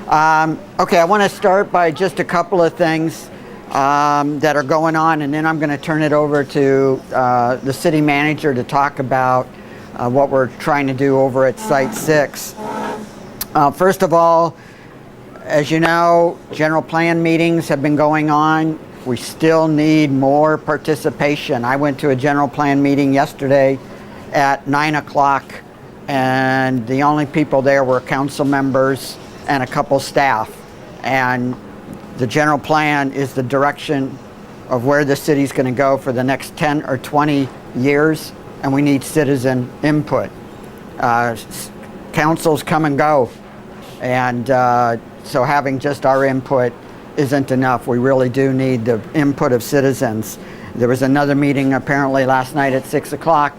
Okay, I want to start by just a couple of things that are going on, and then I'm going to turn it over to the city manager to talk about what we're trying to do over at Site 6. First of all, as you know, general plan meetings have been going on. We still need more participation. I went to a general plan meeting yesterday at 9 o'clock, and the only people there were council members and a couple staff. And the general plan is the direction of where the city's going to go for the next 10 or 20 years, and we need citizen input. Councils come and go, and so having just our input isn't enough. We really do need the input of citizens. There was another meeting apparently last night at 6 o'clock.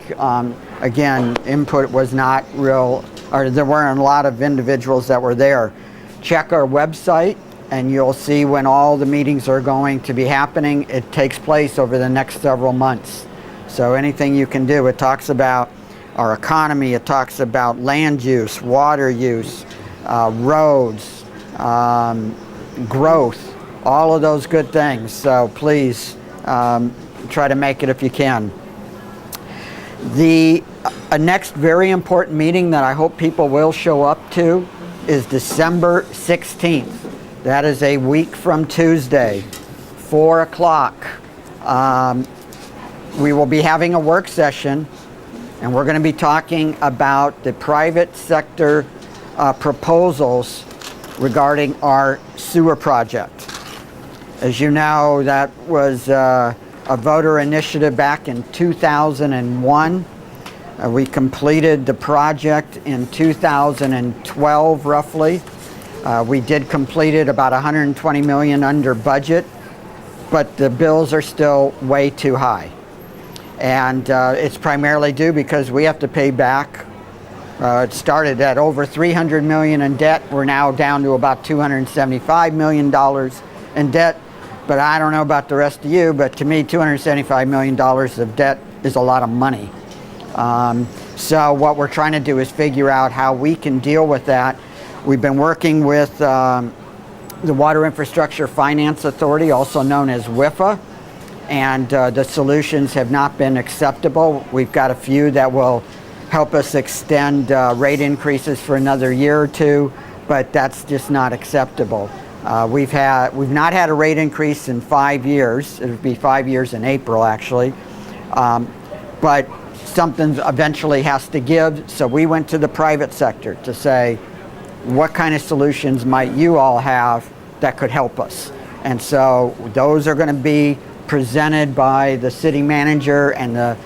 Again, input was not real, or there weren't a lot of individuals that were there. Check our website and you'll see when all the meetings are going to be happening. It takes place over the next several months. So anything you can do. It talks about our economy, it talks about land use, water use, roads, growth, all of those good things. So please try to make it if you can. The next very important meeting that I hope people will show up to is December 16th. That is a week from Tuesday, 4 o'clock. We will be having a work session, and we're going to be talking about the private sector proposals regarding our sewer project. As you know, that was a voter initiative back in 2001. We completed the project in 2012, roughly. We did complete it about $120 million under budget, but the bills are still way too high. And it's primarily due because we have to pay back. It started at over $300 million in debt. We're now down to about $275 million in debt. But I don't know about the rest of you, but to me, $275 million of debt is a lot of money. So what we're trying to do is figure out how we can deal with that. We've been working with the Water Infrastructure Finance Authority, also known as WIFA, and the solutions have not been acceptable. We've got a few that will help us extend rate increases for another year or two, but that's just not acceptable. We've not had a rate increase in 5 years. It would be 5 years in April, actually. But something eventually has to give. So we went to the private sector to say, what kind of solutions might you all have that could help us? And so those are going to be presented by the city manager and the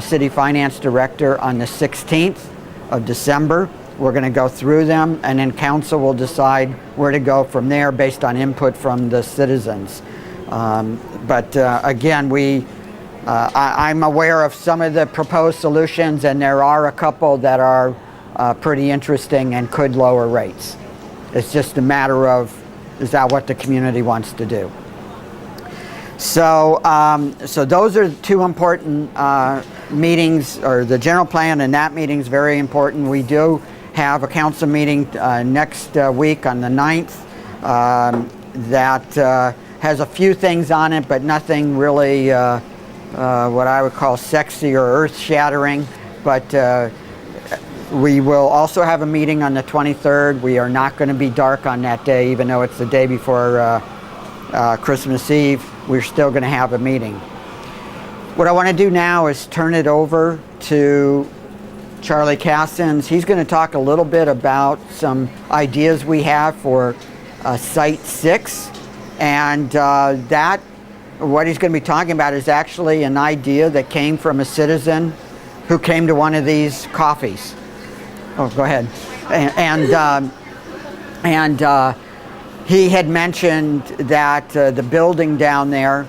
city finance director on the 16th of December. We're going to go through them, and then council will decide where to go from there based on input from the citizens. Again, I'm aware of some of the proposed solutions, and there are a couple that are pretty interesting and could lower rates. It's just a matter of, is that what the community wants to do? So those are two important meetings, or the general plan and that meeting is very important. We do have a council meeting next week on the 9th that has a few things on it, but nothing really what I would call sexy or earth-shattering. But we will also have a meeting on the 23rd. We are not going to be dark on that day, even though it's the day before Christmas Eve. We're still going to have a meeting. What I want to do now is turn it over to Charlie Cassins. He's going to talk a little bit about some ideas we have for Site 6. And what he's going to be talking about is actually an idea that came from a citizen who came to one of these coffees. Oh, go ahead. And he had mentioned that the building down there,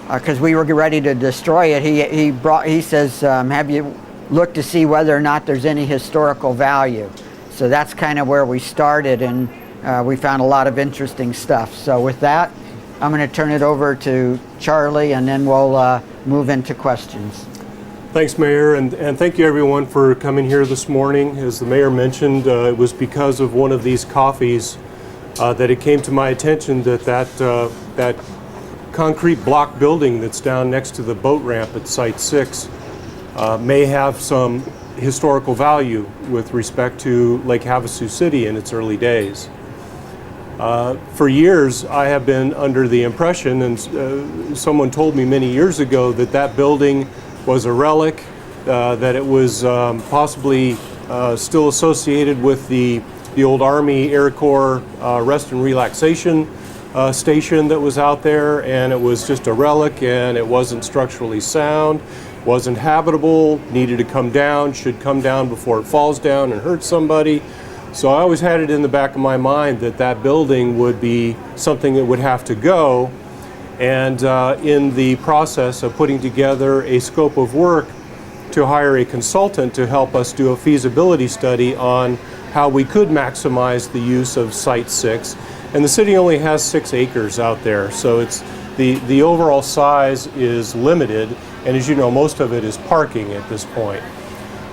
because we were ready to destroy it, he says, have you looked to see whether or not there's any historical value? So that's kind of where we started, and we found a lot of interesting stuff. So with that, I'm going to turn it over to Charlie, and then we'll move into questions. Thanks, Mayor, and thank you everyone for coming here this morning. As the Mayor mentioned, it was because of one of these coffees that it came to my attention that that concrete block building that's down next to the boat ramp at Site 6 may have some historical value with respect to Lake Havasu City in its early days. For years, I have been under the impression, and someone told me many years ago, that that building was a relic, that it was possibly still associated with the old Army Air Corps rest and relaxation station that was out there, and it was just a relic, and it wasn't structurally sound, wasn't habitable, needed to come down, should come down before it falls down and hurts somebody. So I always had it in the back of my mind that that building would be something that would have to go, and in the process of putting together a scope of work to hire a consultant to help us do a feasibility study on how we could maximize the use of Site 6. And the city only has 6 acres out there, so it's the overall size is limited, and as you know, most of it is parking at this point.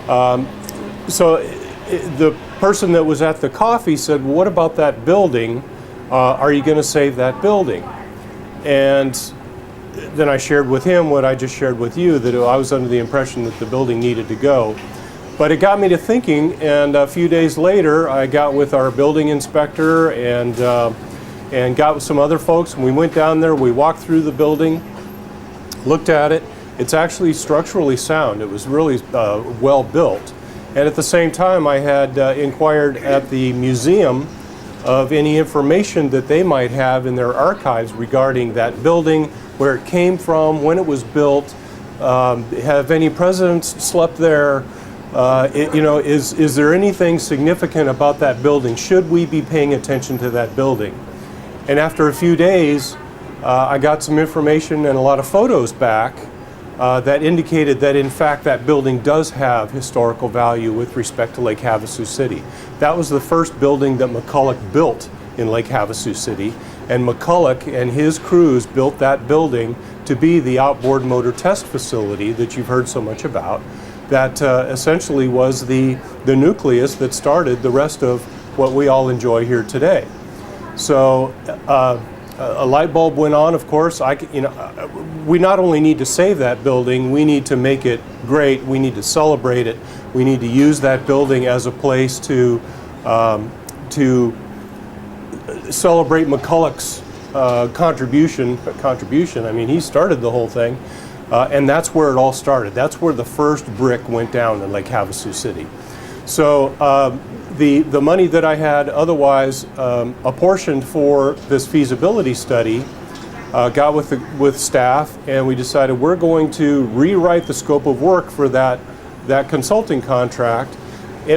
The person that was at the coffee said, well, what about that building? Are you going to save that building? And then I shared with him what I just shared with you, that I was under the impression that the building needed to go. But it got me to thinking, and a few days later I got with our building inspector and got with some other folks, and we went down there, we walked through the building, looked at it. It's actually structurally sound. It was really well built. And at the same time, I had inquired at the museum of any information that they might have in their archives regarding that building, where it came from, when it was built, have any presidents slept there, is there anything significant about that building? Should we be paying attention to that building? And after a few days, I got some information and a lot of photos back that indicated that in fact that building does have historical value with respect to Lake Havasu City. That was the first building that McCulloch built in Lake Havasu City, and McCulloch and his crews built that building to be the outboard motor test facility that you've heard so much about, that essentially was the nucleus that started the rest of what we all enjoy here today. So a light bulb went on, of course. We not only need to save that building, we need to make it great, we need to celebrate it, we need to use that building as a place to celebrate McCulloch's contribution. I mean, he started the whole thing, and that's where it all started. That's where the first brick went down in Lake Havasu City. So the money that I had otherwise apportioned for this feasibility study got with staff, and we decided we're going to rewrite the scope of work for that consulting contract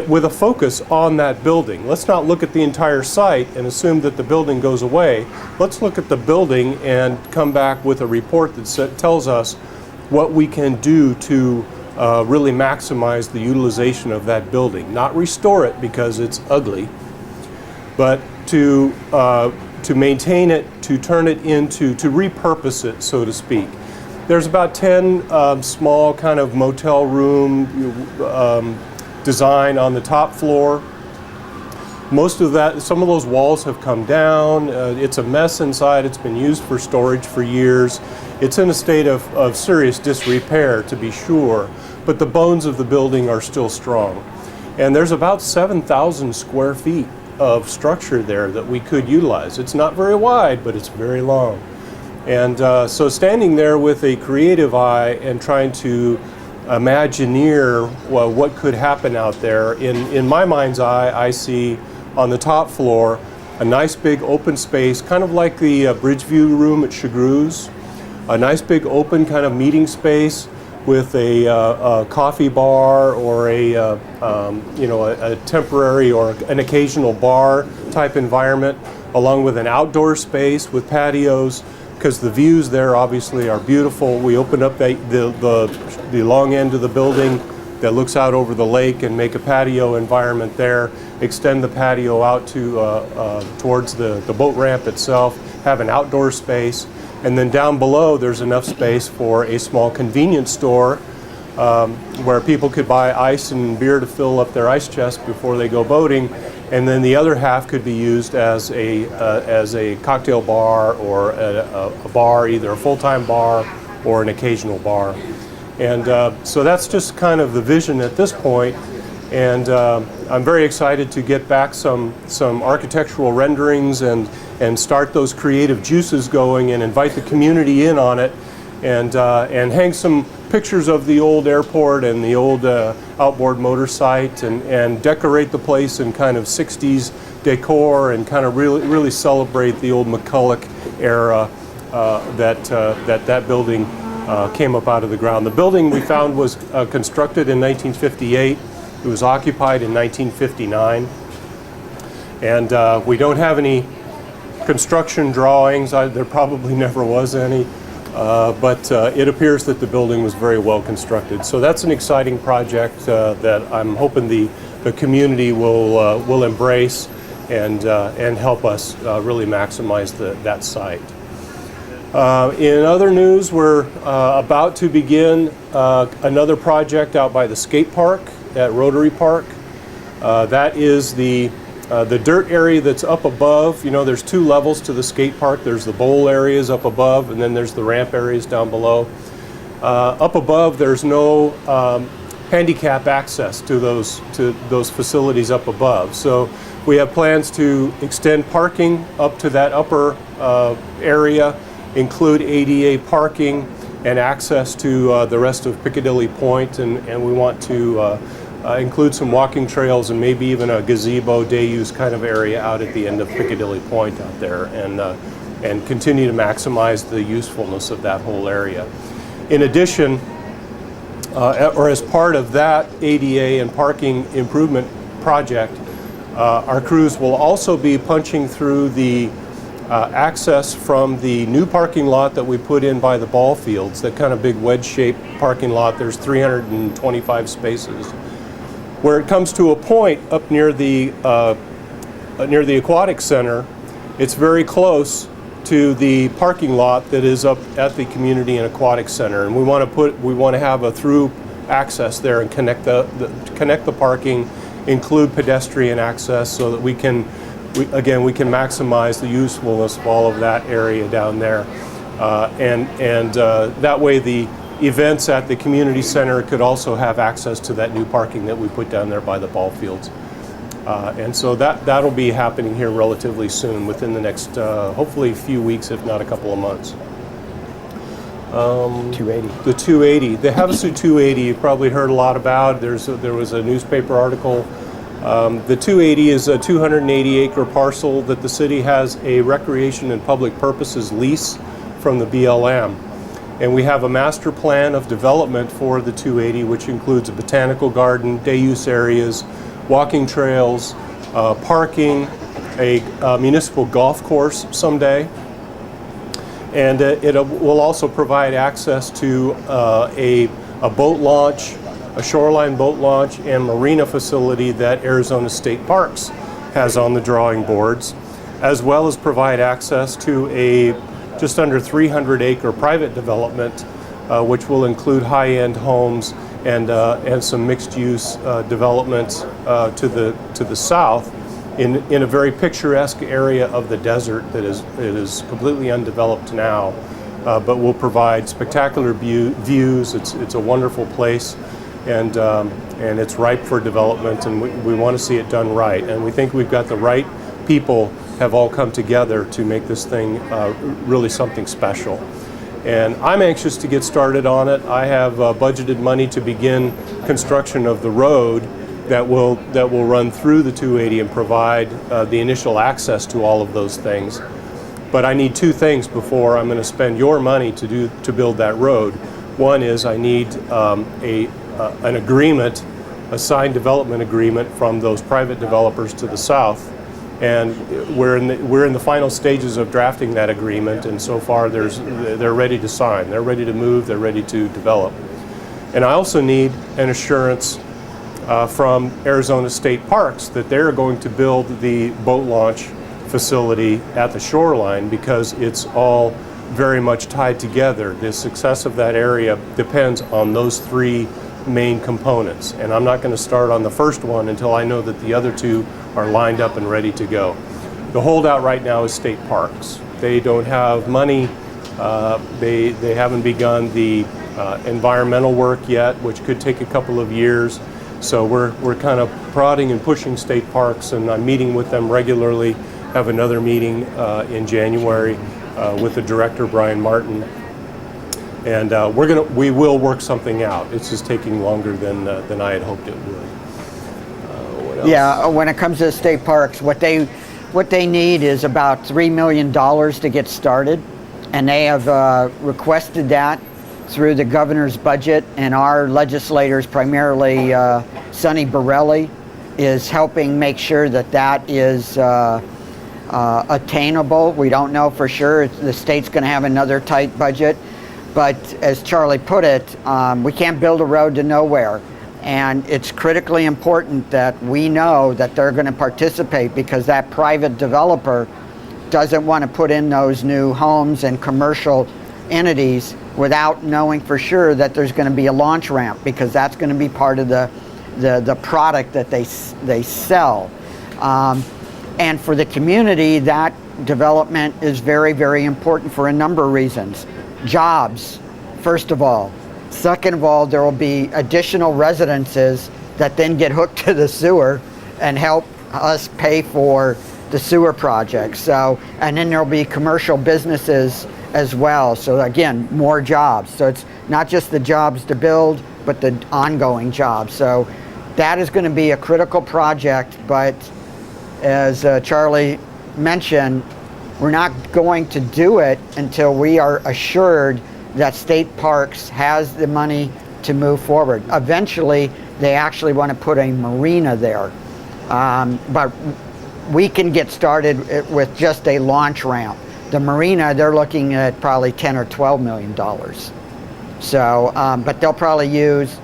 with a focus on that building. Let's not look at the entire site and assume that the building goes away. Let's look at the building and come back with a report that tells us what we can do to really maximize the utilization of that building. Not restore it because it's ugly, but to maintain it, to turn it into, to repurpose it, so to speak. There's about 10 small kind of motel room design on the top floor. Most of that, some of those walls have come down. It's a mess inside. It's been used for storage for years. It's in a state of serious disrepair, to be sure, but the bones of the building are still strong. And there's about 7,000 square feet of structure there that we could utilize. It's not very wide, but it's very long. And so standing there with a creative eye and trying to imagineer what could happen out there, in my mind's eye, I see on the top floor a nice big open space, kind of like the Bridgeview room at Chagrew's, a nice big open kind of meeting space with a coffee bar or a temporary or an occasional bar type environment, along with an outdoor space with patios, because the views there obviously are beautiful. We open up the long end of the building that looks out over the lake and make a patio environment there, extend the patio out to towards the boat ramp itself, have an outdoor space, and then down below there's enough space for a small convenience store where people could buy ice and beer to fill up their ice chest before they go boating, and then the other half could be used as a cocktail bar or a bar, either a full-time bar or an occasional bar. And so that's just kind of the vision at this point. And I'm very excited to get back some architectural renderings and start those creative juices going and invite the community in on it, and hang some pictures of the old airport and the old outboard motor site, and decorate the place in kind of 60s decor, and kind of really celebrate the old McCulloch era that building came up out of the ground. The building we found was constructed in 1958. It was occupied in 1959, and we don't have any construction drawings. There probably never was any, but it appears that the building was very well constructed. So that's an exciting project that I'm hoping the community will embrace and help us really maximize that site. In other news, we're about to begin another project out by the skate park at Rotary Park. That is the dirt area that's up above. You know, there's two levels to the skate park. There's the bowl areas up above, and then there's the ramp areas down below. Up above, there's no handicap access to those facilities up above. So we have plans to extend parking up to that upper area, include ADA parking and access to the rest of Piccadilly Point, and we want to include some walking trails and maybe even a gazebo day use kind of area out at the end of Piccadilly Point out there, and continue to maximize the usefulness of that whole area. In addition, or as part of that ADA and parking improvement project, our crews will also be punching through the access from the new parking lot that we put in by the ball fields, that kind of big wedge-shaped parking lot. There's 325 spaces. Where it comes to a point up near the aquatic center, it's very close to the parking lot that is up at the Community and Aquatic Center, and we want to have a through access there and connect the parking, include pedestrian access, so that we can maximize the usefulness of all of that area down there, and that way the events at the community center could also have access to that new parking that we put down there by the ball fields. And so that'll be happening here relatively soon, within the next, hopefully, few weeks, if not a couple of months. 280. The 280. The Havasu 280, you've probably heard a lot about. There was a newspaper article. The 280 is a 280-acre parcel that the city has a recreation and public purposes lease from the BLM. And we have a master plan of development for the 280, which includes a botanical garden, day use areas, walking trails, parking, a municipal golf course someday. And it will also provide access to a boat launch, a shoreline boat launch, and marina facility that Arizona State Parks has on the drawing boards, as well as provide access to a just under 300-acre private development, which will include high-end homes and some mixed-use developments to the south, in a very picturesque area of the desert that is completely undeveloped now, but will provide spectacular views. It's a wonderful place, and it's ripe for development, and we want to see it done right. And we think we've got the right people have all come together to make this thing really something special. And I'm anxious to get started on it. I have budgeted money to begin construction of the road that will run through the 280 and provide the initial access to all of those things. But I need two things before I'm going to spend your money to build that road. One is I need an agreement, a signed development agreement from those private developers to the south. And we're in the final stages of drafting that agreement, and so far they're ready to sign. They're ready to move. They're ready to develop. And I also need an assurance from Arizona State Parks that they're going to build the boat launch facility at the shoreline, because it's all very much tied together. The success of that area depends on those three main components. And I'm not going to start on the first one until I know that the other two are lined up and ready to go. The holdout right now is state parks. They don't have money. They haven't begun the environmental work yet, which could take a couple of years. So we're kind of prodding and pushing state parks, and I'm meeting with them regularly. Have another meeting in January with the director, Brian Martin, and we will work something out. It's just taking longer than I had hoped it would. What else? Yeah, when it comes to the state parks, what they need is about $3 million to get started, and they have requested that through the governor's budget, and our legislators, primarily Sonny Borelli, is helping make sure that that is attainable. We don't know for sure. The state's going to have another tight budget, but as Charlie put it, we can't build a road to nowhere, and it's critically important that we know that they're going to participate, because that private developer doesn't want to put in those new homes and commercial entities without knowing for sure that there's going to be a launch ramp, because that's going to be part of the product that they sell. And for the community, that development is very, very important for a number of reasons. Jobs, first of all. Second of all, there will be additional residences that then get hooked to the sewer and help us pay for the sewer project. So, and then there will be commercial businesses as well. So again, more jobs. So it's not just the jobs to build, but the ongoing jobs. So that is going to be a critical project, but as Charlie mentioned, we're not going to do it until we are assured that state parks has the money to move forward. Eventually, they actually want to put a marina there. But we can get started with just a launch ramp. The marina, they're looking at probably $10 or $12 million. So, but they'll probably use,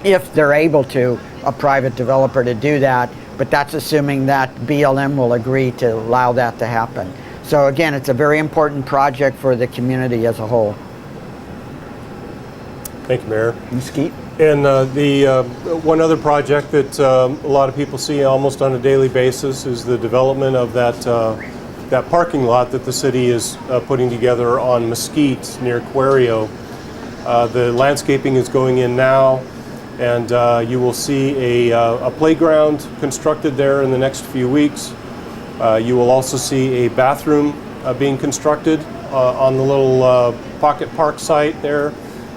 if they're able to, a private developer to do that. But that's assuming that BLM will agree to allow that to happen. So again, it's a very important project for the community as a whole. Thank you, Mayor. Mesquite? And the one other project that a lot of people see almost on a daily basis is the development of that parking lot that the city is putting together on Mesquite near Aquario. The landscaping is going in now, and you will see a playground constructed there in the next few weeks. You will also see a bathroom being constructed on the little pocket park site there,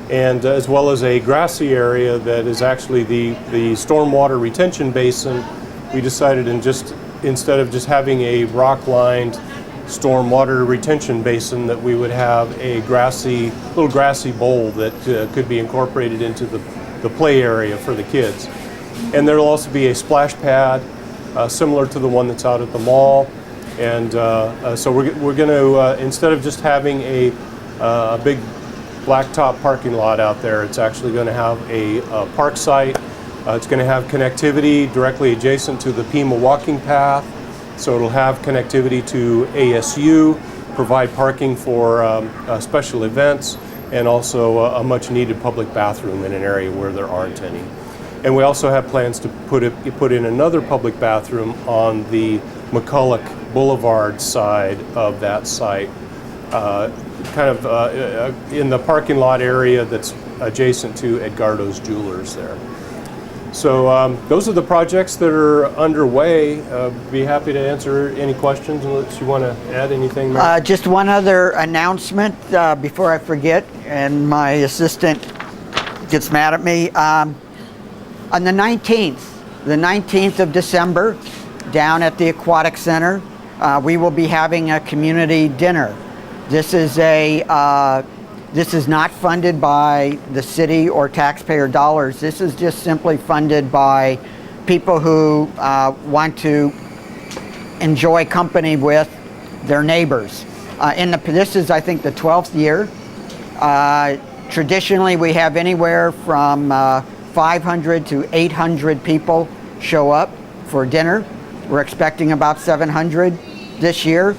and as well as a grassy area that is actually the stormwater retention basin. We decided instead of just having a rock-lined stormwater retention basin, that we would have a little grassy bowl that could be incorporated into the play area for the kids. And there will also be a splash pad similar to the one that's out at the mall. And so we're going to, instead of just having a big blacktop parking lot out there, it's actually going to have a park site. It's going to have connectivity directly adjacent to the Pima walking path. So it'll have connectivity to ASU, provide parking for special events, and also a much needed public bathroom in an area where there aren't any. And we also have plans to put in another public bathroom on the McCulloch Boulevard side of that site, kind of in the parking lot area that's adjacent to Edgardo's Jewelers there. So those are the projects that are underway. Be happy to answer any questions unless you want to add anything, Mary. Just one other announcement before I forget, and my assistant gets mad at me. On the 19th of December, down at the Aquatic Center, we will be having a community dinner. This is not funded by the city or taxpayer dollars. This is just simply funded by people who want to enjoy company with their neighbors. This is, I think, the 12th year. Traditionally, we have anywhere from 500 to 800 people show up for dinner. We're expecting about 700 this year.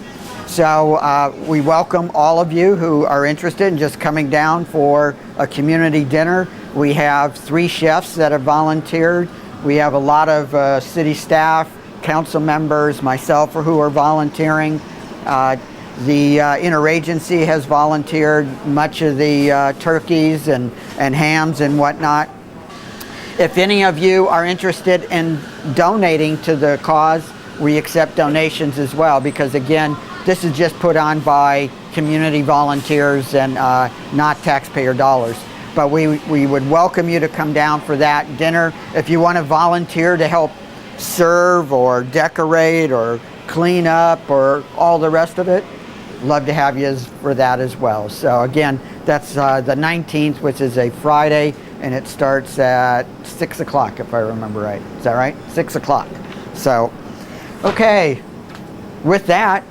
So we welcome all of you who are interested in just coming down for a community dinner. We have 3 chefs that have volunteered. We have a lot of city staff, council members, myself who are volunteering. The interagency has volunteered much of the turkeys and hams and whatnot. If any of you are interested in donating to the cause, we accept donations as well, because again, this is just put on by community volunteers and not taxpayer dollars. But we would welcome you to come down for that dinner. If you want to volunteer to help serve or decorate or clean up or all the rest of it, love to have you for that as well. So again, that's the 19th, which is a Friday, and it starts at 6 o'clock, if I remember right. Is that right? 6 o'clock. So, okay, with that,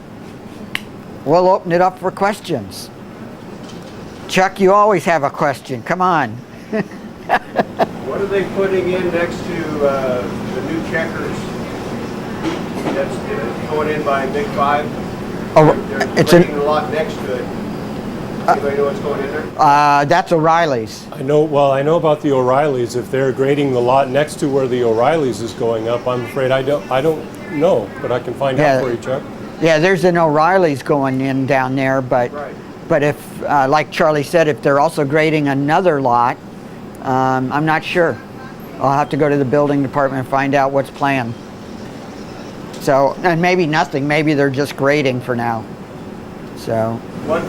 we'll open it up for questions. Chuck, you always have a question. Come on. What are they putting in next to the new Checkers? That's going in by Big 5. Oh, They're it's grading a lot next to it. Anybody know what's going in there? that's O'Reilly's. I know about the O'Reilly's. If they're grading the lot next to where the O'Reilly's is going up, I'm afraid I don't know, but I can find out for you, Chuck. Yeah, there's an O'Reilly's going in down there, but Right. but if, like Charlie said, if they're also grading another lot, I'm not sure. I'll have to go to the building department and find out what's planned. So, and maybe nothing. Maybe they're just grading for now. So. What,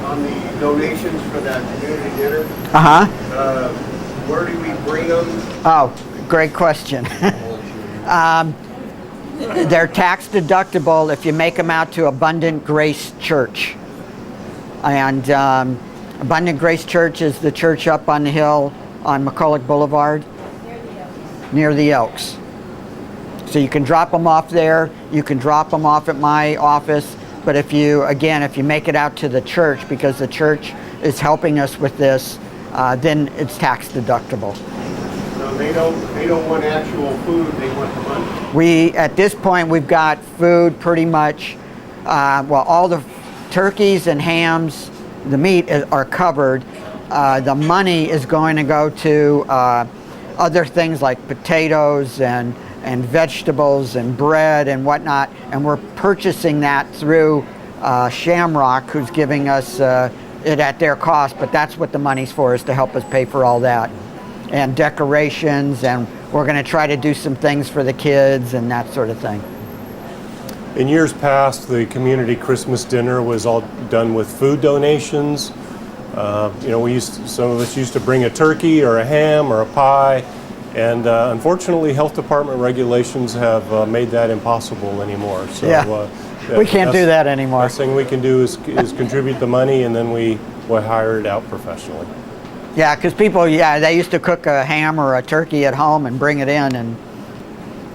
on the donations for that community dinner, where do we bring them? Oh, great question. They're tax deductible if you make them out to Abundant Grace Church. And Abundant Grace Church is the church up on the hill on McCulloch Boulevard. Near the Elks. So you can drop them off there. You can drop them off at my office. But if you make it out to the church, because the church is helping us with this, then it's tax deductible. So they don't want actual food, they want the money? At this point, we've got food pretty much, all the turkeys and hams, the meat are covered. The money is going to go to other things like potatoes and vegetables and bread and whatnot, and we're purchasing that through Shamrock, who's giving us it at their cost, but that's what the money's for, is to help us pay for all that. And decorations, and we're going to try to do some things for the kids and that sort of thing. In years past, the community Christmas dinner was all done with food donations. Some of us used to bring a turkey or a ham or a pie, and unfortunately, health department regulations have made that impossible anymore. So we can't do that anymore. Best thing we can do is contribute the money, and then we hire it out professionally. Yeah, because people, they used to cook a ham or a turkey at home and bring it in, and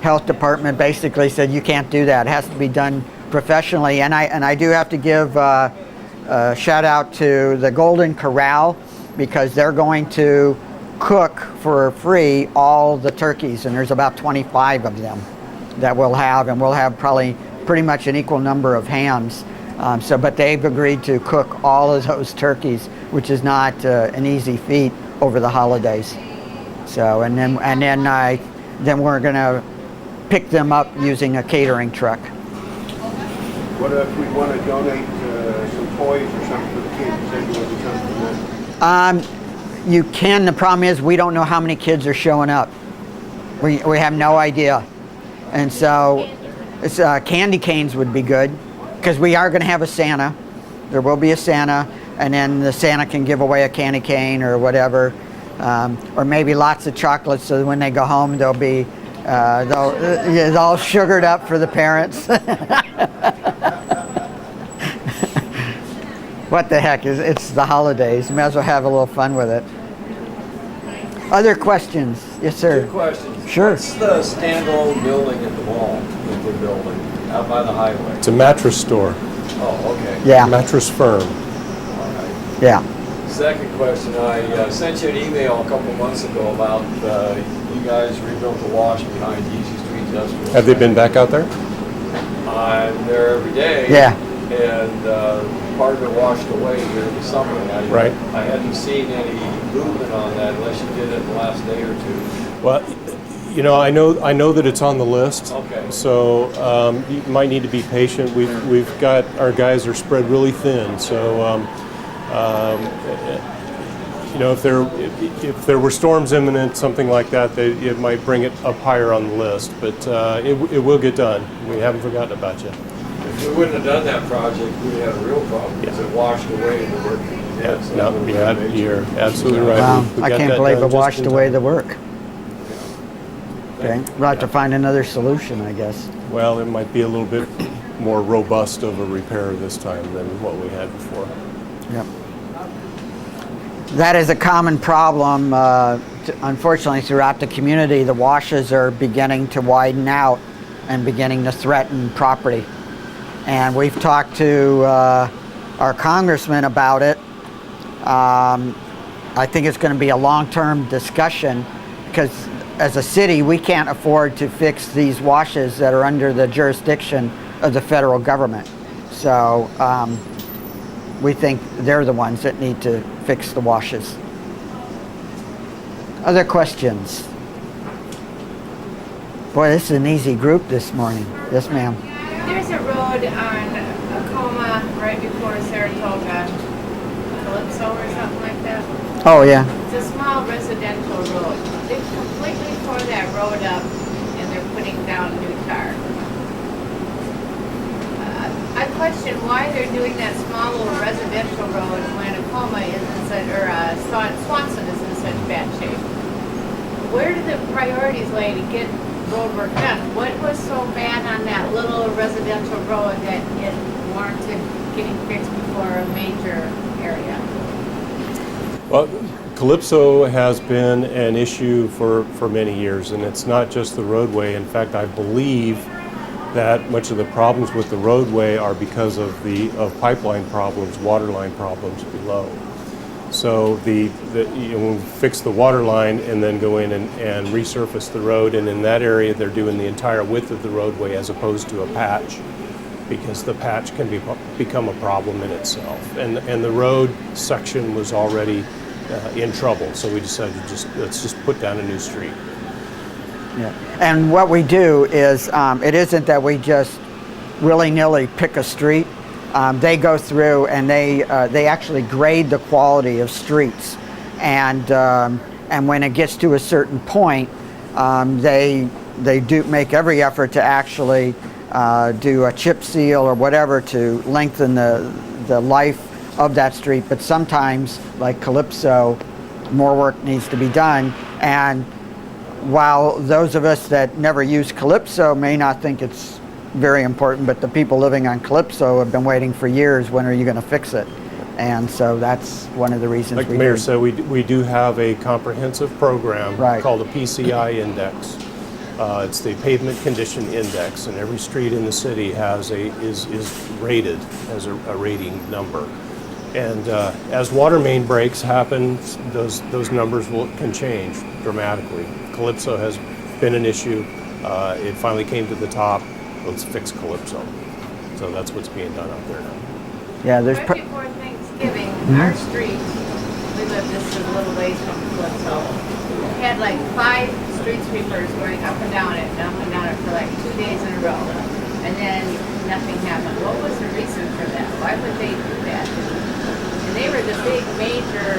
health department basically said you can't do that. It has to be done professionally. And I do have to give a shout out to the Golden Corral, because they're going to cook for free all the turkeys, and there's about 25 of them that we'll have, and we'll have probably pretty much an equal number of hams. But they've agreed to cook all of those turkeys, which is not an easy feat over the holidays. So, and then we're going to pick them up using a catering truck. What if we want to donate some toys or something for the kids? You said you want to do something for that. You can. The problem is we don't know how many kids are showing up. We have no idea, and so it's, candy canes would be good, because we are going to have a Santa. There will be a Santa, and then the Santa can give away a candy cane or whatever, or maybe lots of chocolates, so when they go home they'll be all sugared up for the parents. What the heck, it's the holidays. You might as well have a little fun with it. Other questions? Yes, sir. Two questions. Sure. What's the standalone building at the mall that we're building out by the highway? It's a mattress store, Oh, okay. Yeah, mattress firm. All right. yeah. Second question, I sent you an email a couple months ago about you guys rebuilt the wash behind Easy Street Industrial. Have they been back out there? I'm there every day. Yeah. And part of it washed away during the summer. Right. I hadn't seen any movement on that unless you did it in the last day or two. Well, I know that it's on the list. Okay. So you might need to be patient. We've got our guys are spread really thin. So if there were storms imminent, something like that, it might bring it up higher on the list. But it will get done. We haven't forgotten about you. If we wouldn't have done that project, we'd have a real problem because it washed away the work that we did. Yeah, So no, that would've been major. you're absolutely right. Wow, We I got can't that believe done it just washed in away time. the work. Okay, we'll have to find another solution, I guess. Well, it might be a little bit more robust of a repair this time than what we had before. Yep. That is a common problem. Unfortunately, throughout the community, the washes are beginning to widen out and beginning to threaten property. And we've talked to our congressman about it. I think it's going to be a long-term discussion because as a city, we can't afford to fix these washes that are under the jurisdiction of the federal government. So we think they're the ones that need to fix the washes. Other questions? Boy, this is an easy group this morning. Yes, ma'am. There's a road on Acoma right before Saratoga, Calypso or something like that. Oh, yeah. It's a small residential road. They've completely torn that road up and they're putting down new tar. I question why they're doing that small little residential road when Acoma is in such, or Swanson is in such bad shape. Where do the priorities lay to get road work done? What was so bad on that little residential road that it warranted getting fixed before a major area? Well, Calypso has been an issue for many years, and it's not just the roadway. In fact, I believe that much of the problems with the roadway are because of pipeline problems, water line problems below. So we'll fix the water line and then go in and resurface the road, and in that area they're doing the entire width of the roadway as opposed to a patch, because the patch can become a problem in itself. And the road section was already in trouble, so we decided let's just put down a new street. Yeah. And what we do is, it isn't that we just willy-nilly pick a street. They go through and they actually grade the quality of streets, and when it gets to a certain point, they do make every effort to actually do a chip seal or whatever to lengthen the life of that street. But sometimes, like Calypso, more work needs to be done. And while those of us that never use Calypso may not think it's very important, but the people living on Calypso have been waiting for years. When are you going to fix it? And so that's one of the reasons. Like the mayor said, we do have a comprehensive program called a PCI index. It's the Pavement Condition Index, and every street in the city is rated as a rating number. And as water main breaks happen, those numbers can change dramatically. Calypso has been an issue. It finally came to the top. Let's fix Calypso. So that's what's being done out there now. Yeah, there's Right before Thanksgiving, our street, we lived this is a little ways from Calypso, had like 5 street sweepers going up and down it for like 2 days in a row. And then nothing happened. What was the reason for that? Why would they do that? And they were the big major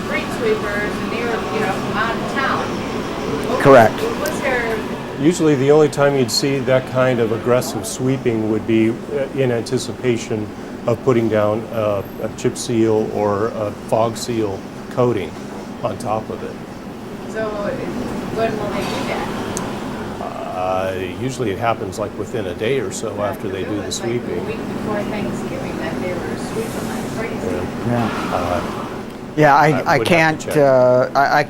street sweepers, and they were, from out of town. Correct. What was their... Usually the only time you'd see that kind of aggressive sweeping would be in anticipation of putting down a chip seal or a fog seal coating on top of it. So when will they do that? Usually it happens like within a day or so after they do the sweeping. Like a week before Thanksgiving that they were sweeping like crazy. Yeah, I would have can't. to check.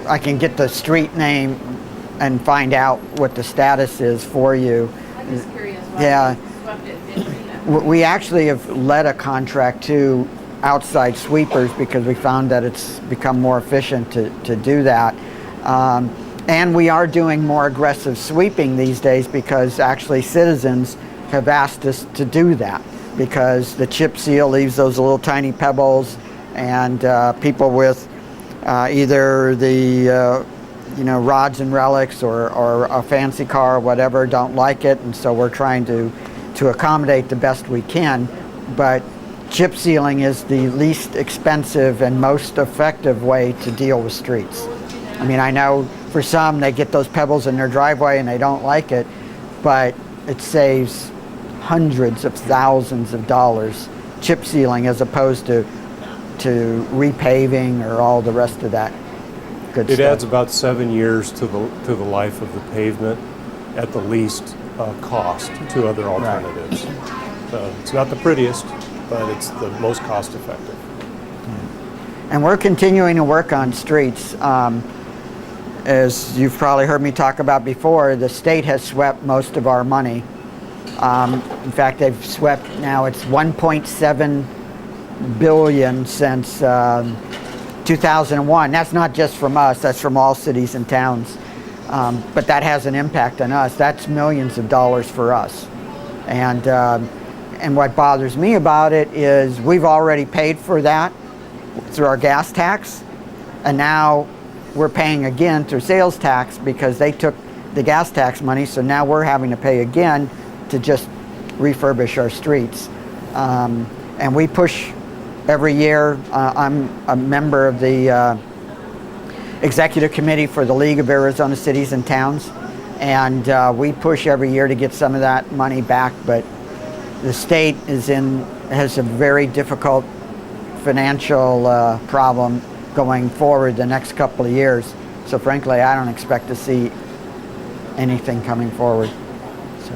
I can get the street name and find out what the status is for you. I'm just curious why Yeah. they swept it differently. We actually have let a contract to outside sweepers because we found that it's become more efficient to do that. And we are doing more aggressive sweeping these days because actually citizens have asked us to do that, because the chip seal leaves those little tiny pebbles, and people with either the rods and relics or a fancy car or whatever don't like it, and so we're trying to accommodate the best we can. But chip sealing is the least expensive and most effective way to deal with streets. I mean, I know for some they get those pebbles in their driveway and they don't like it, but it saves hundreds of thousands of dollars chip sealing as opposed to repaving or all the rest of that good stuff. It adds about 7 years to the life of the pavement at the least cost to other alternatives. So it's not the prettiest, but it's the most cost effective. And we're continuing to work on streets. As you've probably heard me talk about before, the state has swept most of our money. In fact, they've swept, now it's $1.7 billion since 2001. That's not just from us, that's from all cities and towns. But that has an impact on us. That's millions of dollars for us. And what bothers me about it is we've already paid for that through our gas tax, and now we're paying again through sales tax because they took the gas tax money, so now we're having to pay again to just refurbish our streets. And we push every year. I'm a member of the executive committee for the League of Arizona Cities and Towns, and we push every year to get some of that money back, but the state has a very difficult financial problem going forward the next couple of years. So frankly, I don't expect to see anything coming forward. So,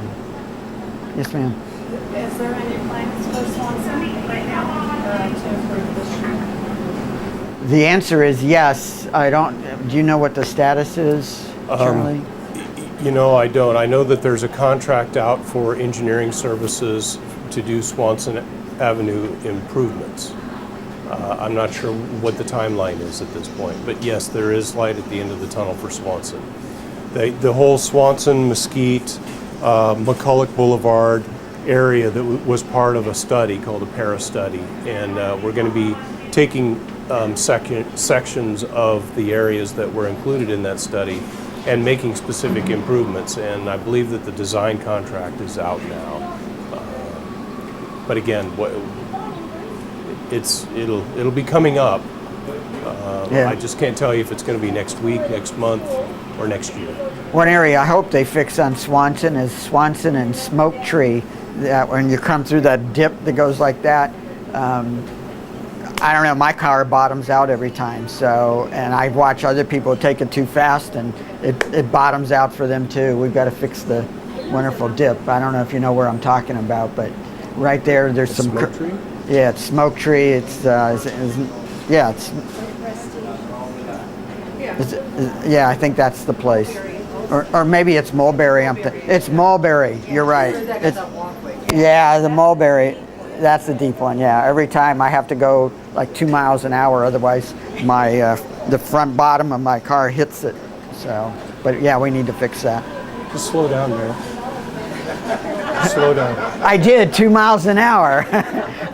yes, ma'am. Is there any plans for Swanson right now to improve the street? The answer is yes. Do you know what the status is, Charlie? I don't. I know that there's a contract out for engineering services to do Swanson Avenue improvements. I'm not sure what the timeline is at this point, but yes, there is light at the end of the tunnel for Swanson. The whole Swanson, Mesquite, McCulloch Boulevard area that was part of a study called a para study, and we're going to be taking sections of the areas that were included in that study and making specific improvements, and I believe that the design contract is out now. But again, it'll be coming up. Yeah. I just can't tell you if it's going to be next week, next month, or next year. One area I hope they fix on Swanson is Swanson and Smoke Tree. That when you come through that dip that goes like that, I don't know, my car bottoms out every time. So, and I watch other people take it too fast, and it bottoms out for them too. We've got to fix the wonderful dip. I don't know if you know where I'm talking about, but right there, there's some. Smoke Tree? Yeah, it's Smoke Tree. It's yeah, I think that's the place. Or maybe it's Mulberry. It's Mulberry. You're right. Yeah, the Mulberry. That's the deep one. Yeah, every time I have to go like 2 miles an hour, otherwise the front bottom of my car hits it. So, but yeah, we need to fix that. Just slow down, man. Slow down. I did 2 miles an hour,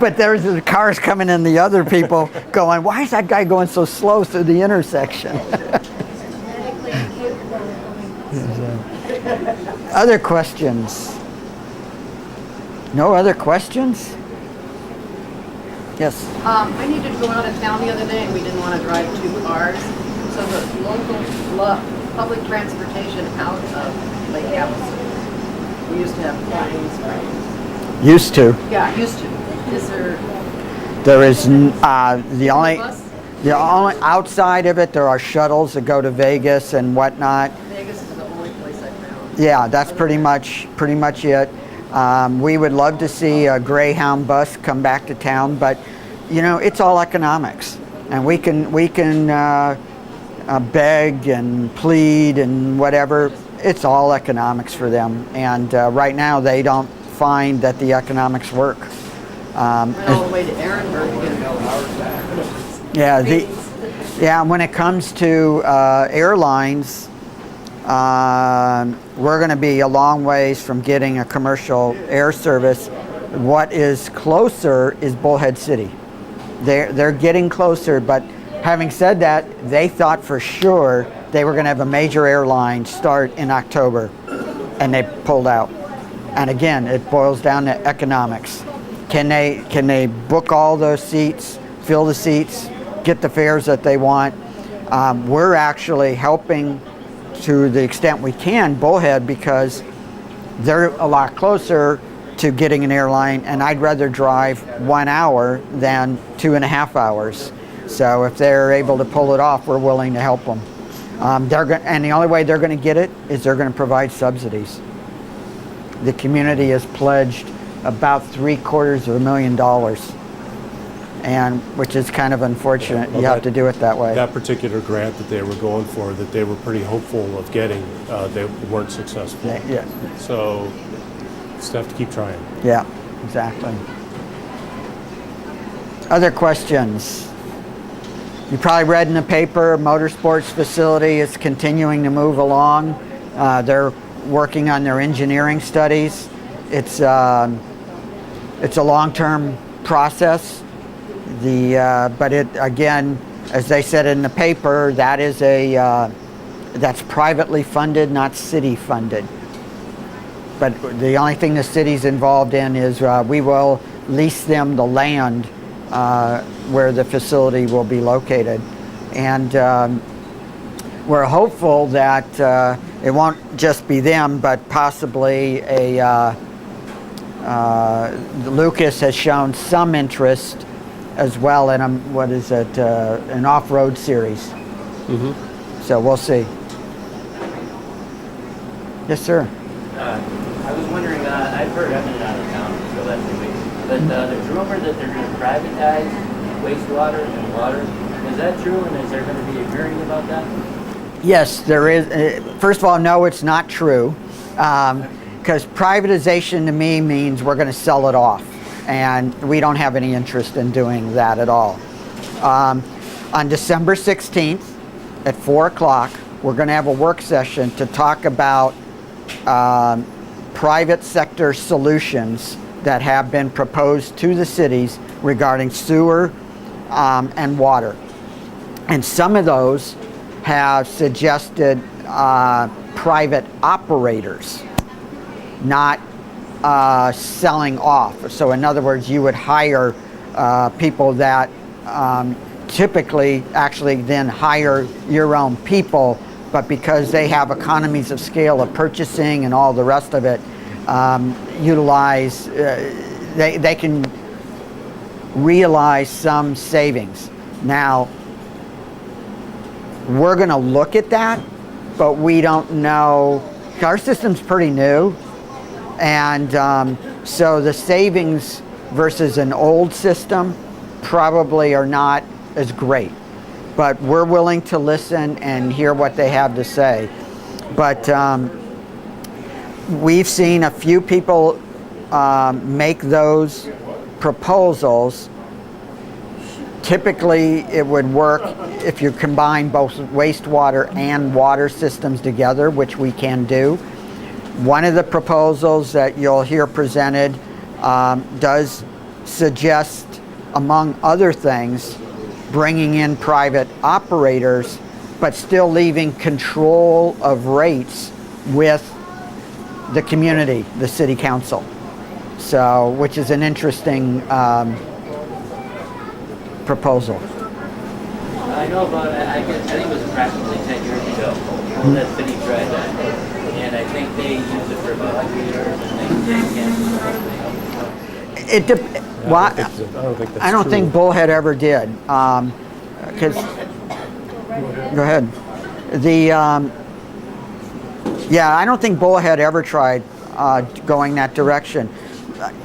but there's the cars coming in, the other people going, why is that guy going so slow through the intersection? Other questions? No other questions? Yes. I needed to go out of town the other day and we didn't want to drive 2 cars. So the local public transportation out of Lake Havasu. We used to have planes. Used to. Yeah, used to. Is there? There is the only bus? outside of it. There are shuttles that go to Vegas and whatnot. Vegas is the only place I found. Yeah, that's pretty much it. We would love to see a Greyhound bus come back to town, but it's all economics, and we can beg and plead and whatever. It's all economics for them, and right now they don't find that the economics work. Went all the way to Ehrenberg to get Yeah, when it comes to airlines, we're going to be a long ways from getting a commercial air service. What is closer is Bullhead City. They're getting closer, but having said that, they thought for sure they were going to have a major airline start in October, and they pulled out. And again, it boils down to economics. Can they book all those seats, fill the seats, get the fares that they want? We're actually helping to the extent we can Bullhead because they're a lot closer to getting an airline, and I'd rather drive 1 hour than 2.5 hours. So if they're able to pull it off, we're willing to help them. And the only way they're going to get it is they're going to provide subsidies. The community has pledged about $750,000, and which is kind of unfortunate. Well, you have to do it that way. That particular grant that they were going for, that they were pretty hopeful of getting, they weren't successful. Yeah, So just have to keep trying. yeah, exactly. Other questions? You probably read in the paper, motorsports facility is continuing to move along. They're working on their engineering studies. It's a long-term process. But it again, as they said in the paper, that is that's privately funded, not city funded. But the only thing the city's involved in is we will lease them the land where the facility will be located, and we're hopeful that it won't just be them, but possibly Lucas has shown some interest as well in an off-road series. Mm-hmm. So we'll see. Yes, sir. I was wondering, I've heard, I've been out of town for the last few weeks, but there's a rumor that they're going to privatize wastewater and water. Is that true, and is there going to be a hearing about that? Yes, there is. First of all, no, it's not true. Because privatization to me means we're going to sell it off. And we don't have any interest in doing that at all. On December 16th at 4 o'clock, we're going to have a work session to talk about private sector solutions that have been proposed to the cities regarding sewer and water. And some of those have suggested private operators, not selling off. So in other words, you would hire people that typically actually then hire your own people, but because they have economies of scale of purchasing and all the rest of it, utilize, they can realize some savings. Now, we're going to look at that, but we don't know. Our system's pretty new, and so the savings versus an old system probably are not as great. But we're willing to listen and hear what they have to say. But we've seen a few people make those proposals. Typically, it would work if you combine both wastewater and water systems together, which we can do. One of the proposals that you'll hear presented does suggest, among other things, bringing in private operators, but still leaving control of rates with the community, the city council. So, which is an interesting proposal. I know about it. I think it was approximately 10 years ago that city tried that. And I think they used it for about 2 years and they canceled the whole thing. I don't think Bullhead ever did. Because, go ahead. I don't think Bullhead ever tried going that direction.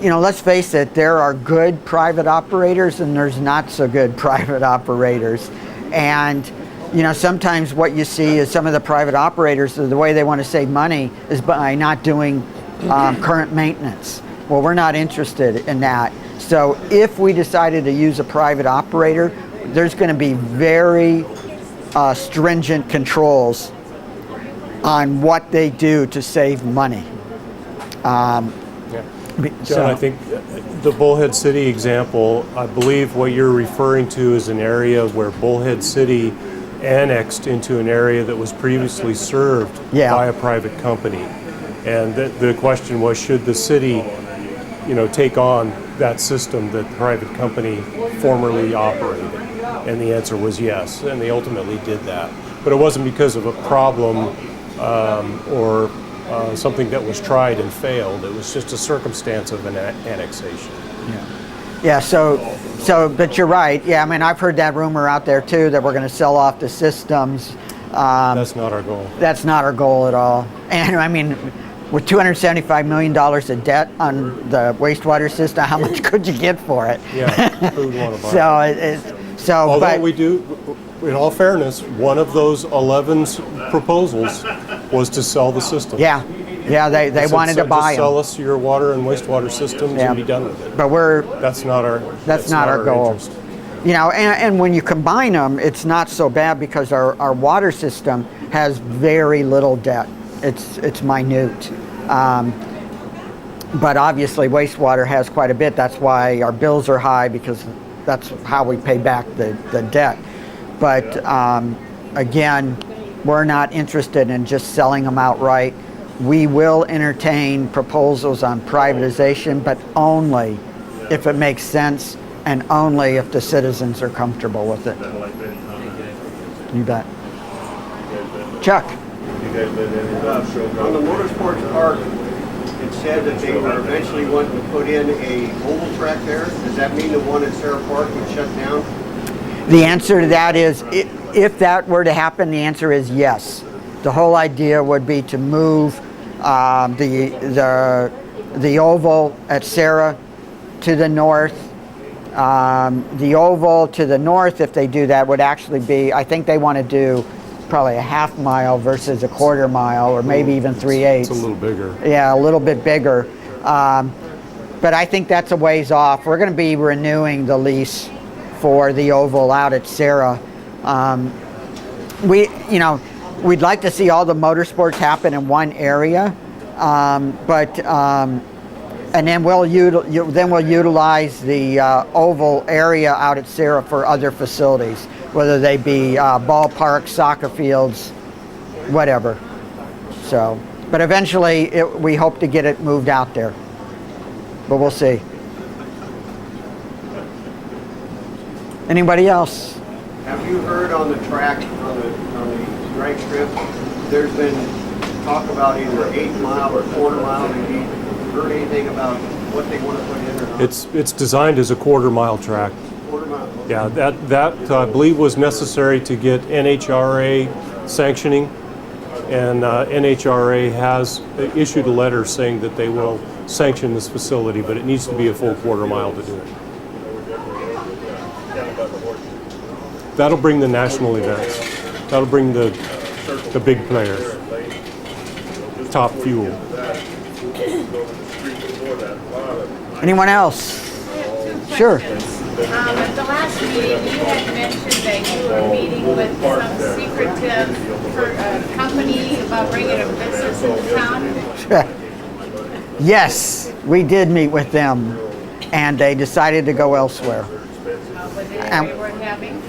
You know, let's face it, there are good private operators and there's not so good private operators. And, you know, sometimes what you see is some of the private operators, the way they want to save money is by not doing current maintenance. Well, we're not interested in that. So if we decided to use a private operator, there's going to be very stringent controls on what they do to save money. John, I think the Bullhead City example, I believe what you're referring to is an area where Bullhead City annexed into an area that was previously served by a private company. And the question was, should the city, take on that system that the private company formerly operated? And the answer was yes, and they ultimately did that. But it wasn't because of a problem or something that was tried and failed. It was just a circumstance of an annexation. Yeah. But you're right. Yeah, I mean, I've heard that rumor out there too that we're going to sell off the systems. That's not our goal. That's not our goal at all. And I mean, with $275 million of debt on the wastewater system, how much could you get for it? Yeah, who would want to buy it? Although we do, in all fairness, one of those 11 proposals was to sell the system. Yeah, they wanted to buy just them. sell us your water and wastewater systems and be done with it. But that's not our goal. interest. And when you combine them, it's not so bad because our water system has very little debt. It's minute. But obviously wastewater has quite a bit. That's why our bills are high, because that's how we pay back the debt. But again, we're not interested in just selling them outright. We will entertain proposals on privatization, but only if it makes sense and only if the citizens are comfortable with it. You bet. Chuck. On the Motorsports Park, it said that they were eventually wanting to put in a oval track there. Does that mean the one at Sarah Park would shut down? The answer to that is, if that were to happen, the answer is yes. The whole idea would be to move the oval at Sarah to the north. The oval to the north, if they do that, would actually be, I think they want to do probably a half mile versus a quarter mile, or maybe even 3/8. It's a little bigger. Yeah, a little bit bigger. But I think that's a ways off. We're going to be renewing the lease for the oval out at Sarah. We'd like to see all the motorsports happen in one area, and then we'll utilize the oval area out at Sarah for other facilities, whether they be ballparks, soccer fields, whatever. So, but eventually we hope to get it moved out there, but we'll see. Anybody else? Have you heard on the track, on the drag strip, there's been talk about either 8 mile or quarter mile? Have you heard anything about what they want to put in or not? It's designed as a quarter-mile track. Quarter mile. Yeah, that I believe was necessary to get NHRA sanctioning, and NHRA has issued a letter saying that they will sanction this facility, but it needs to be a full quarter mile to do it. That'll bring the national events. That'll bring the big players. Top fuel. Anyone else? Sure. At the last meeting, you had mentioned that you were meeting with some secretive company about bringing a business into town. Yes, we did meet with them, and they decided to go elsewhere. Was it we were having?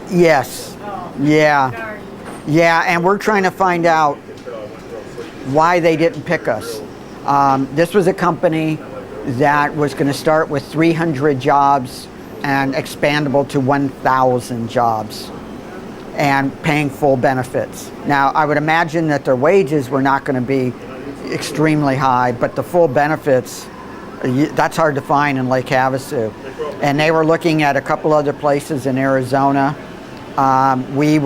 Yes. Yeah. Yeah, and we're trying to find out why they didn't pick us. This was a company that was going to start with 300 jobs and expandable to 1,000 jobs and paying full benefits. Now, I would imagine that their wages were not going to be extremely high, but the full benefits, that's hard to find in Lake Havasu. And they were looking at a couple other places in Arizona. We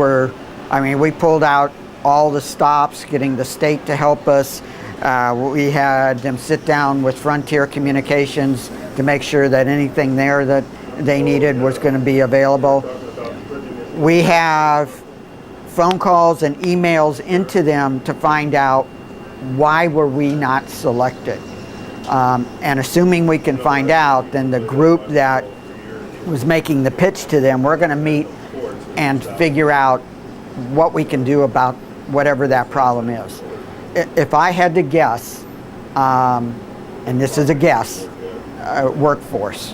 pulled out all the stops, getting the state to help us. We had them sit down with Frontier Communications to make sure that anything there that they needed was going to be available. We have phone calls and emails into them to find out why were we not selected. And assuming we can find out, then the group that was making the pitch to them, we're going to meet and figure out what we can do about whatever that problem is. If I had to guess, and this is a guess, workforce.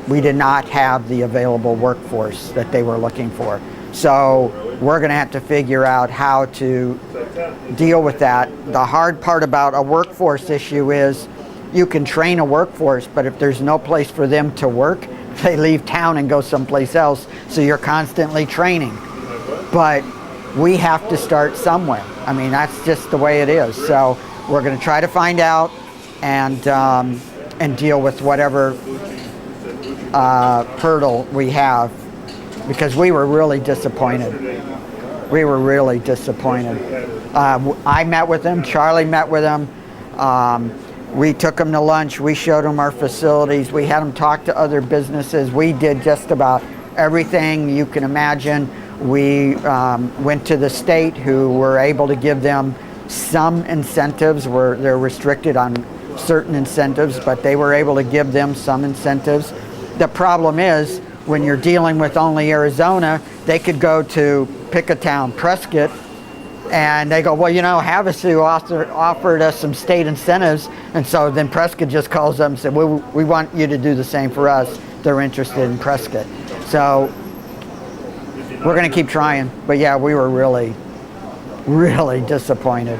We did not have the available workforce that they were looking for. So we're going to have to figure out how to deal with that. The hard part about a workforce issue is you can train a workforce, but if there's no place for them to work, they leave town and go someplace else. So you're constantly training. But we have to start somewhere. I mean, that's just the way it is. So we're going to try to find out and deal with whatever hurdle we have, because we were really disappointed. We were really disappointed. I met with them. Charlie met with them. We took them to lunch. We showed them our facilities. We had them talk to other businesses. We did just about everything you can imagine. We went to the state, who were able to give them some incentives. They're restricted on certain incentives, but they were able to give them some incentives. The problem is, when you're dealing with only Arizona, they could go to pick a town, Prescott, and they go, well, you know, Havasu offered us some state incentives, and so then Prescott just calls them and said, we want you to do the same for us. They're interested in Prescott. So we're going to keep trying. But yeah, we were really, really disappointed.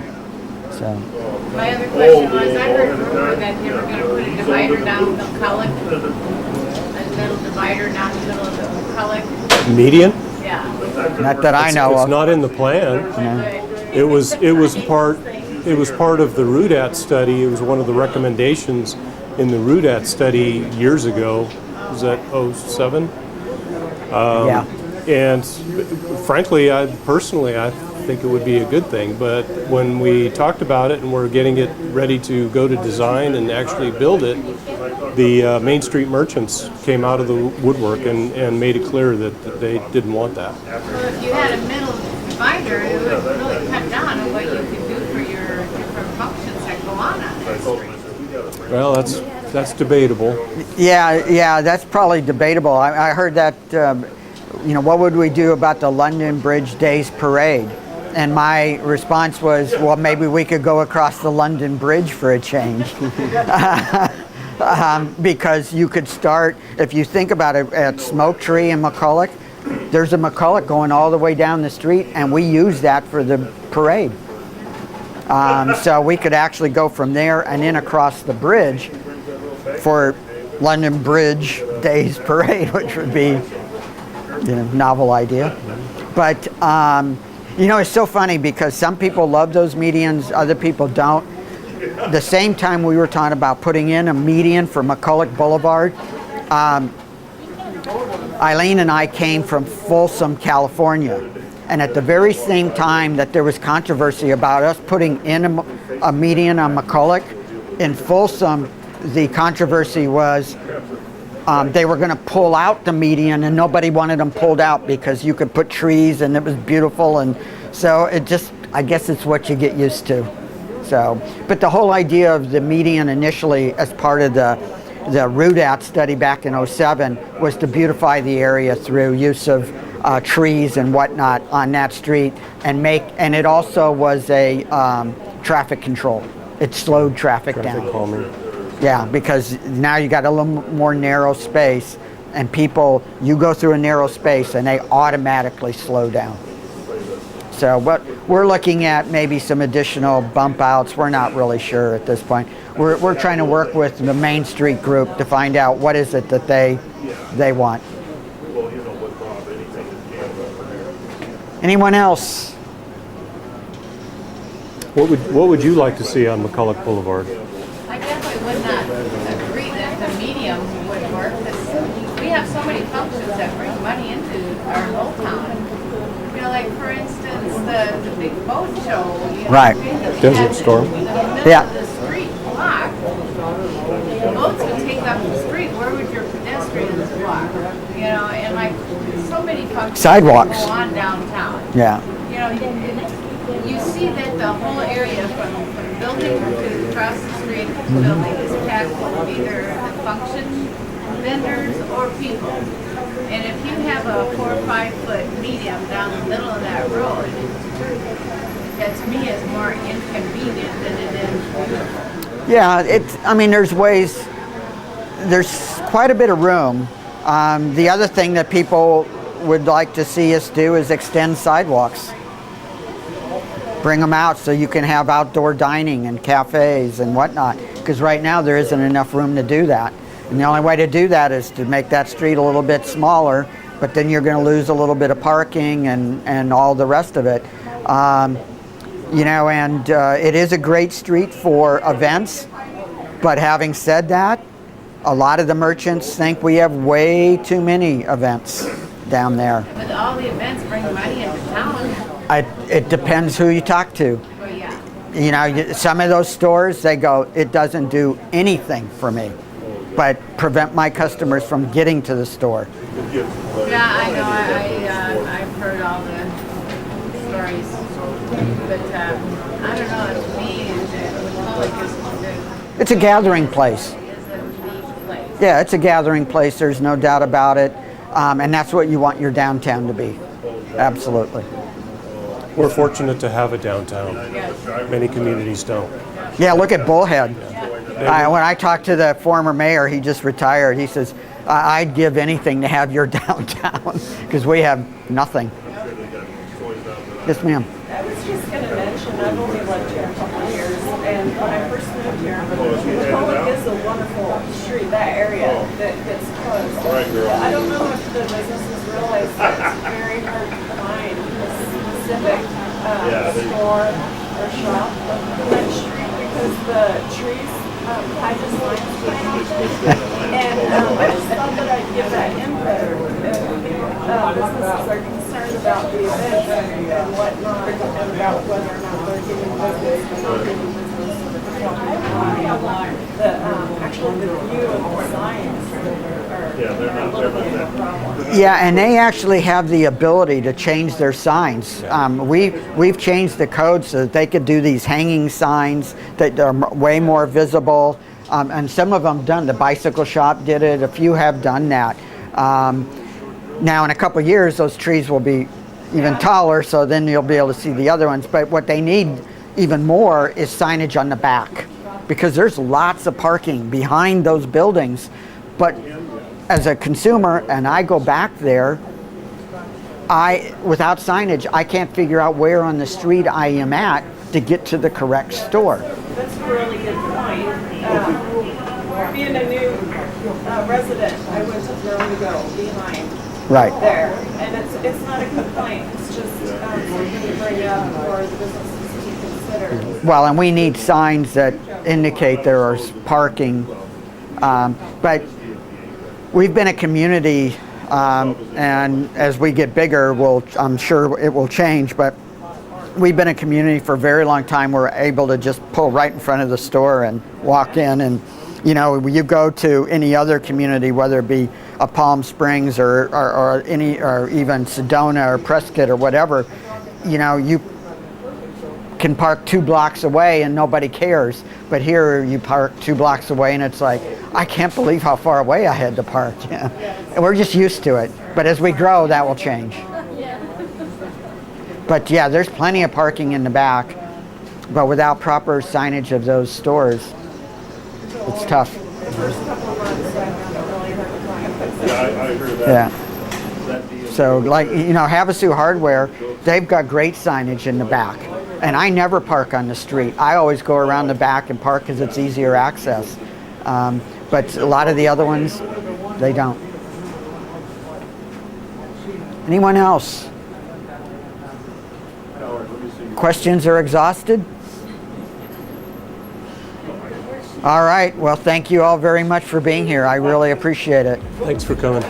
So. My other question was, I heard a rumor that they were going to put a divider down McCulloch, a little divider down the middle of the McCulloch. Median? Yeah. Not that I know It's of. not in the plan. No. It was part of the RUDAT study. It was one of the recommendations in the RUDAT study years ago. Was that 07? Yeah. And frankly, I think it would be a good thing. But when we talked about it and we're getting it ready to go to design and actually build it, the Main Street merchants came out of the woodwork and made it clear that they didn't want that. Well, if you had a middle divider, it would really cut down on what you could do for your different functions that go on that street. Well, that's debatable. Yeah, that's probably debatable. I heard that, you know, what would we do about the London Bridge Days Parade? And my response was, well, maybe we could go across the London Bridge for a change. Because you could start, if you think about it, at Smoke Tree and McCulloch, there's a McCulloch going all the way down the street, and we use that for the parade. So we could actually go from there and in across the bridge for London Bridge Days Parade, which would be, you know, novel idea. But you know, it's so funny because some people love those medians, other people don't. The same time we were talking about putting in a median for McCulloch Boulevard, Eileen and I came from Folsom, California. And at the very same time that there was controversy about us putting in a median on McCulloch, in Folsom, the controversy was they were going to pull out the median, and nobody wanted them pulled out because you could put trees and it was beautiful. And so it just, I guess it's what you get used to. So, but the whole idea of the median initially as part of the RUDAT study back in 07 was to beautify the area through use of trees and whatnot on that street, and it also was a traffic control. It slowed traffic down. Calming. Yeah, because now you got a little more narrow space, and people, you go through a narrow space and they automatically slow down. So, but we're looking at maybe some additional bump outs. We're not really sure at this point. We're trying to work with the Main Street group to find out what is it that they want. Anyone else? What would you like to see on McCulloch Boulevard? I definitely would not agree that the medium would work, because we have so many functions that bring money into our whole town. You know, like for instance, the big boat show. You know, Right. Desert Storm. In the middle Yeah. of the street block, the boats would take up the street. Where would your pedestrians walk? You know, and like so many functions Sidewalks. go on downtown. Yeah. You know, you see that the whole area from the building to across the street to the building is packed with either the function vendors or people. And if you have a 4 or 5 foot medium down the middle of that road, that to me is more inconvenient than it is beautiful. Yeah, I mean, there's ways, there's quite a bit of room. The other thing that people would like to see us do is extend sidewalks. Bring them out so you can have outdoor dining and cafes and whatnot. Because right now there isn't enough room to do that. And the only way to do that is to make that street a little bit smaller, but then you're going to lose a little bit of parking and all the rest of it. You know, and it is a great street for events. But having said that, a lot of the merchants think we have way too many events down there. But all the events bring money into town. It depends who you talk to. Well, yeah. You know, some of those stores, they go, it doesn't do anything for me, but prevent my customers from getting to the store. Yeah, I know. I've heard all the stories. But I don't know. To me, the public It's a gathering place. is a neat place. Yeah, it's a gathering place. There's no doubt about it. And that's what you want your downtown to be. Absolutely. We're fortunate to have a downtown. Many communities don't. Yeah, look at Bullhead. When I talked to the former mayor, he just retired. He says, I'd give anything to have your downtown because we have nothing. Yes, ma'am. I was just going to mention, I've only lived here a couple of years, and when I first moved here, Potomac is a wonderful street, that area that gets closed. I don't know if the businesses realize that it's very hard to find a specific store or shop on that street because the trees hide the signs quite often. And I just thought that I'd give that input. Businesses are concerned about the events and whatnot, and about whether or not they're getting business or not getting business. Actually, the view of the signs are a little bit of a problem. Yeah, and they actually have the ability to change their signs. We've changed the code so that they could do these hanging signs that are way more visible. And some of them done. The bicycle shop did it. A few have done that. Now, in a couple of years, those trees will be even taller, so then you'll be able to see the other ones. But what they need even more is signage on the back, because there's lots of parking behind those buildings. But as a consumer, and I go back there, without signage, I can't figure out where on the street I am at to get to the correct store. That's a really good point. Being a new resident, I went to Vertigo behind there, and it's not a complaint. It's just something to bring up for the businesses to consider. Well, and we need signs that indicate there is parking. But we've been a community, and as we get bigger, I'm sure it will change. But we've been a community for a very long time. We're able to just pull right in front of the store and walk in. And you know, you go to any other community, whether it be a Palm Springs or even Sedona or Prescott or whatever, you know, you can park 2 blocks away and nobody cares. But here you park 2 blocks away and it's like, I can't believe how far away I had to park. Yeah. And we're just used to it. But as we grow, that will change. But yeah, there's plenty of parking in the back, but without proper signage of those stores, it's tough. The first couple of months, I found it really hard to find. Yeah, I agree with that. Yeah. So like, you know, Havasu Hardware, they've got great signage in the back. And I never park on the street. I always go around the back and park because it's easier access. But a lot of the other ones, they don't. Anyone else? Questions are exhausted? All right. Well, thank you all very much for being here. I really appreciate it. Thanks for coming.